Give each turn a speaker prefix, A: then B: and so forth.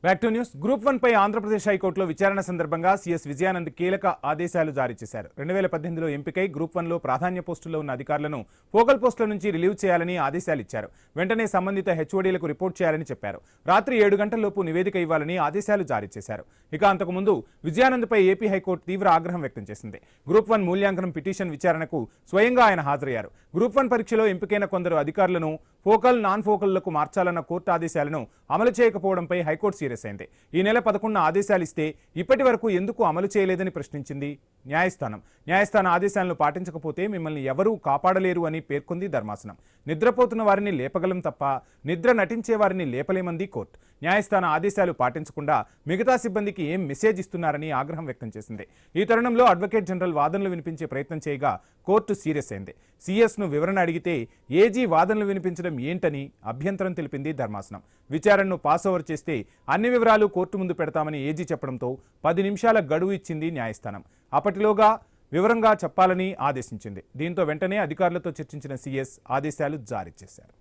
A: Back to news. Group 1 పై ఆంధ్రప్రదేశ్ హైకోర్టులో విచారణ సందర్భంగా సీఎస్ విజయానంద్ కీలక ఆదేశాలు జారీ చేశారు. 2018లో ఎంపికై గ్రూప్ 1లో ప్రాధాన్య పోస్టుల్లో ఉన్న అధికారులను ఫోకల్ పోస్టుల నుంచి రిలీవ్ చేయాలని ఆదేశాలు ఇచ్చారు. వెంటనే సంబంధిత హెచ్ఓడీలకు రిపోర్ట్ చేయాలని చెప్పారు. రాత్రి 7 గంటల్లోపు నివేదిక ఇవ్వాలని ఆదేశాలు జారీ చేశారు. ఇక అంతకుముందు విజయానంద్పై ఏపీ హైకోర్టు తీవ్ర ఆగ్రహం వ్యక్తం చేసింది. గ్రూప్ 1 మూల్యాంకనం పిటిషన్ విచారణకు స్వయంగా ఆయన హాజరయ్యారు. గ్రూప్ 1 పరీక్షలో ఎంపికైన కొందరు అధికారులను ఫోకల్, నాన్ ఫోకల్లకు మార్చాలన్న కోర్టు ఆదేశాలను అమలు చేయకపోవడంపై హైకోర్టు సీరియస్ అయింది. ఈ నెల 11న ఆదేశాలు ఇస్తే ఇప్పటి వరకు ఎందుకు అమలు చేయలేదని ప్రశ్నించింది న్యాయస్థానం. న్యాయస్థాన ఆదేశాలను పాటించకపోతే మిమ్మల్ని ఎవరూ కాపాడలేరు అని పేర్కొంది ధర్మాసనం. నిద్రపోతున్న వారిని లేపగలం తప్ప నిద్ర నటించే వారిని లేపలేమంది కోర్టు. న్యాయస్థాన ఆదేశాలు పాటించకుండా మిగతా సిబ్బందికి ఏం మెసేజ్ ఇస్తున్నారని ఆగ్రహం వ్యక్తం చేసింది. ఈ తరుణంలో అడ్వకేట్ జనరల్ వాదనలు వినిపించే ప్రయత్నం చేయగా కోర్టు సీరియస్ అయింది. సీఎస్ను వివరణ అడిగితే ఏజీ వాదనలు వినిపించడం ఏంటని అభ్యంతరం తెలిపింది ధర్మాసనం. విచారణను పాస్ ఓవర్ చేస్తే అన్ని వివరాలు కోర్టు ముందు పెడతామని ఏజీ చెప్పడంతో 10 నిమిషాల గడువు ఇచ్చింది న్యాయస్థానం. అప్పటిలోగా వివరంగా చెప్పాలని ఆదేశించింది. దీంతో వెంటనే అధికారులతో చర్చించిన సీఎస్ ఆదేశాలు జారీ చేశారు.